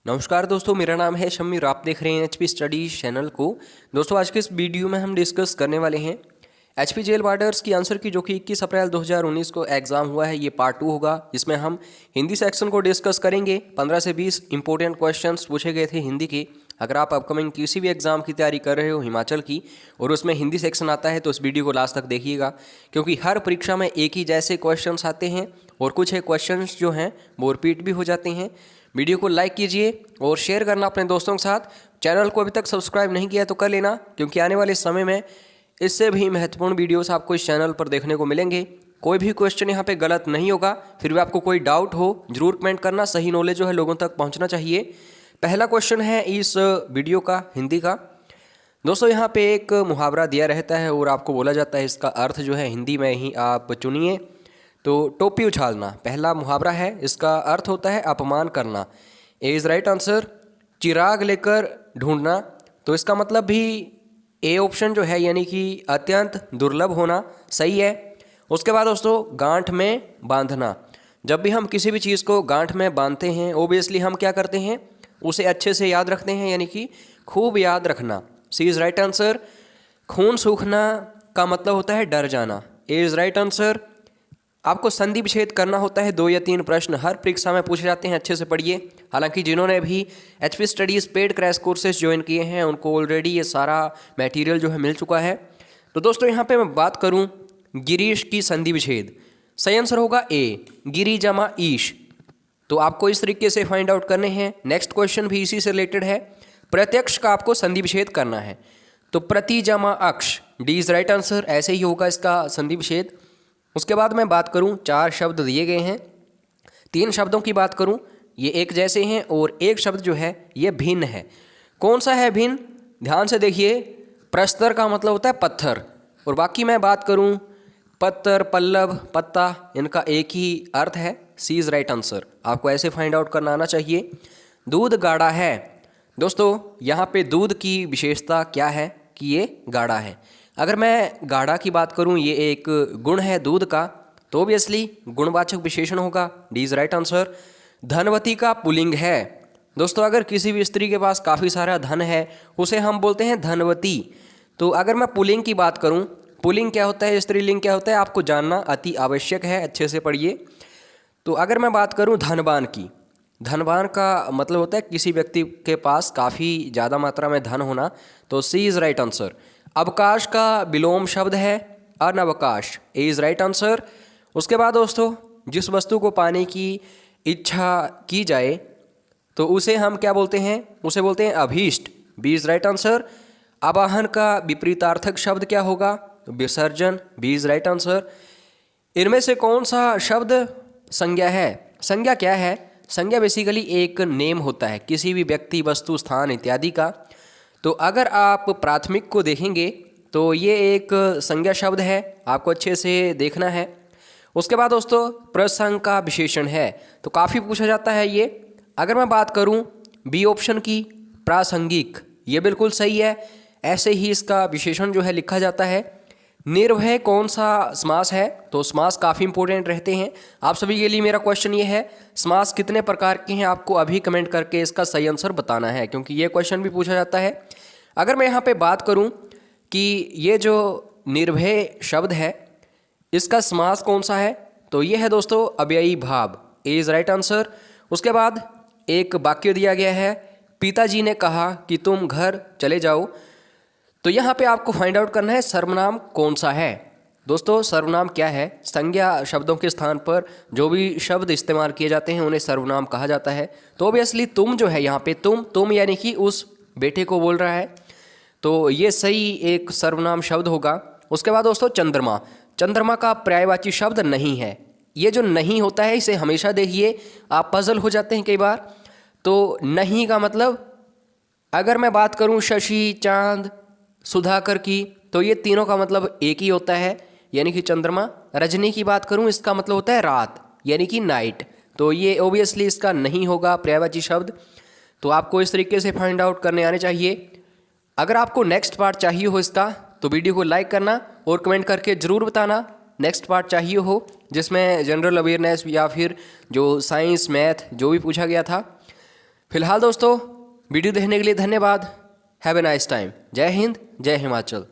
नमस्कार दोस्तों, मेरा नाम है शमीर। आप देख रहे हैं एचपी स्टडीज चैनल को। दोस्तों, आज के इस वीडियो में हम डिस्कस करने वाले हैं एचपी जेल वार्डर्स की आंसर की, जो कि 21 अप्रैल 2019 को एग्जाम हुआ है। ये पार्ट 2 होगा। इसमें हम हिंदी सेक्शन को डिस्कस करेंगे। 15 से 20 इंपॉर्टेंट क्वेश्चंस पूछे गए थे हिंदी के। अगर आप अपकमिंग किसी भी एग्जाम की तैयारी कर रहे हो हिमाचल की और उसमें हिंदी सेक्शन आता है तो इस वीडियो को लास्ट तक देखिएगा, क्योंकि हर परीक्षा में एक ही जैसे क्वेश्चंस आते हैं और कुछ क्वेश्चंस जो हैं वो रिपीट भी हो जाते हैं। वीडियो को लाइक कीजिए और शेयर करना अपने दोस्तों के साथ। चैनल को अभी तक सब्सक्राइब नहीं किया तो कर लेना, क्योंकि आने वाले समय में इससे भी महत्वपूर्ण वीडियोस आपको इस चैनल पर देखने को मिलेंगे। कोई भी क्वेश्चन यहाँ पे गलत नहीं होगा। फिर भी आपको कोई डाउट हो जरूर कमेंट करना। सही नॉलेज जो है लोगों तक पहुँचना चाहिए। पहला क्वेश्चन है इस वीडियो का हिंदी का। दोस्तों, यहाँ पे एक मुहावरा दिया रहता है और आपको बोला जाता है इसका अर्थ जो है हिंदी में ही आप चुनिए। तो टोपी उछालना पहला मुहावरा है। इसका अर्थ होता है अपमान करना। A is right answer. चिराग लेकर ढूंढना, तो इसका मतलब भी ए ऑप्शन जो है, यानी कि अत्यंत दुर्लभ होना, सही है। उसके बाद दोस्तों, गांठ में बांधना। जब भी हम किसी भी चीज़ को गांठ में बांधते हैं, ओबियसली हम क्या करते हैं, उसे अच्छे से याद रखते हैं, यानी कि खूब याद रखना। सी इज़ राइट आंसर। खून सूखना का मतलब होता है डर जाना। ए इज़ राइट आंसर। आपको संधि विच्छेद करना होता है। 2 या 3 प्रश्न हर परीक्षा में पूछे जाते हैं, अच्छे से पढ़िए। हालांकि जिन्होंने भी HP studies paid crash courses join किए हैं उनको ऑलरेडी ये सारा मटेरियल जो है मिल चुका है। तो दोस्तों, यहाँ पे मैं बात करूँ गिरीश की संधि विच्छेद, सही आंसर होगा ए, गिरी जमा ईश। तो आपको इस तरीके से फाइंड आउट करने हैं। नेक्स्ट क्वेश्चन भी इसी से रिलेटेड है। प्रत्यक्ष का आपको संधि विच्छेद करना है, तो प्रति जमा अक्ष, डी इज राइट आंसर। ऐसे ही होगा इसका संधि विच्छेद। उसके बाद मैं बात करूं, 4 शब्द दिए गए हैं। 3 शब्दों की बात करूं, ये एक जैसे हैं और एक शब्द जो है ये भिन्न है। कौन सा है भिन्न, ध्यान से देखिए। प्रस्तर का मतलब होता है पत्थर, और बाकी मैं बात करूं पत्थर, पल्लव, पत्ता, इनका एक ही अर्थ है। सी इज राइट आंसर। आपको ऐसे फाइंड आउट करना आना चाहिए। दूध गाढ़ा है। दोस्तों, यहाँ पे दूध की विशेषता क्या है कि ये गाढ़ा है। अगर मैं गाढ़ा की बात करूं, ये एक गुण है दूध का, तो ऑब्वियसली गुणवाचक विशेषण होगा। D is right answer. धनवती का पुल्लिंग है। दोस्तों, अगर किसी भी स्त्री के पास काफ़ी सारा धन है उसे हम बोलते हैं धनवती। तो अगर मैं पुल्लिंग की बात करूं, पुल्लिंग क्या होता है, स्त्रीलिंग क्या होता है, आपको जानना अति आवश्यक है, अच्छे से पढ़िए। तो अगर मैं बात करूं धनवान की, धनवान का मतलब होता है किसी व्यक्ति के पास काफ़ी ज़्यादा मात्रा में धन होना। तो सी इज़ राइट आंसर। अवकाश का विलोम शब्द है अनवकाश। A is right answer. उसके बाद दोस्तों, जिस वस्तु को पाने की इच्छा की जाए तो उसे हम क्या बोलते हैं, उसे बोलते हैं अभीष्ट। B is right answer. आवाहन का विपरीतार्थक शब्द क्या होगा, तो विसर्जन। B is right answer. इनमें से कौन सा शब्द संज्ञा है। संज्ञा क्या है, संज्ञा बेसिकली एक नेम होता है किसी भी व्यक्ति, वस्तु, स्थान इत्यादि का। तो अगर आप प्राथमिक को देखेंगे तो ये एक संज्ञा शब्द है, आपको अच्छे से देखना है। उसके बाद दोस्तों, प्रसंग का विशेषण है, तो काफ़ी पूछा जाता है ये। अगर मैं बात करूं बी ऑप्शन की, प्रासंगिक, ये बिल्कुल सही है। ऐसे ही इसका विशेषण जो है लिखा जाता है। निर्भय कौन सा समास है, तो समास काफ़ी इंपॉर्टेंट रहते हैं। आप सभी के लिए मेरा क्वेश्चन ये है, समास कितने प्रकार के हैं, आपको अभी कमेंट करके इसका सही आंसर बताना है, क्योंकि ये क्वेश्चन भी पूछा जाता है। अगर मैं यहाँ पे बात करूँ कि ये जो निर्भय शब्द है इसका समास कौन सा है, तो ये है दोस्तों अव्ययी भाव। ए इज़ राइट आंसर। उसके बाद एक वाक्य दिया गया है, पिताजी ने कहा कि तुम घर चले जाओ। तो यहाँ पे आपको फाइंड आउट करना है सर्वनाम कौन सा है। दोस्तों, सर्वनाम क्या है, संज्ञा शब्दों के स्थान पर जो भी शब्द इस्तेमाल किए जाते हैं उन्हें सर्वनाम कहा जाता है। तो ऑब्वियसली तुम जो है यहाँ पे, तुम यानी कि उस बेटे को बोल रहा है, तो ये सही एक सर्वनाम शब्द होगा। उसके बाद दोस्तों, चंद्रमा। चंद्रमा का पर्यायवाची शब्द नहीं है। ये जो नहीं होता है इसे हमेशा देखिए, आप पजल हो जाते हैं कई बार। तो नहीं का मतलब, अगर मैं बात करूँ शशि, चांद, सुधाकर की, तो ये तीनों का मतलब एक ही होता है, यानी कि चंद्रमा। रजनी की बात करूं, इसका मतलब होता है रात, यानी कि नाइट। तो ये ओबियसली इसका नहीं होगा पर्यायवाची शब्द। तो आपको इस तरीके से फाइंड आउट करने आने चाहिए। अगर आपको नेक्स्ट पार्ट चाहिए हो इसका, तो वीडियो को लाइक करना और कमेंट करके ज़रूर बताना नेक्स्ट पार्ट चाहिए हो, जिसमें जनरल अवेयरनेस या फिर जो साइंस, मैथ जो भी पूछा गया था। फिलहाल दोस्तों वीडियो देखने के लिए धन्यवाद। Have a nice time. जय हिंद, जय हिमाचल।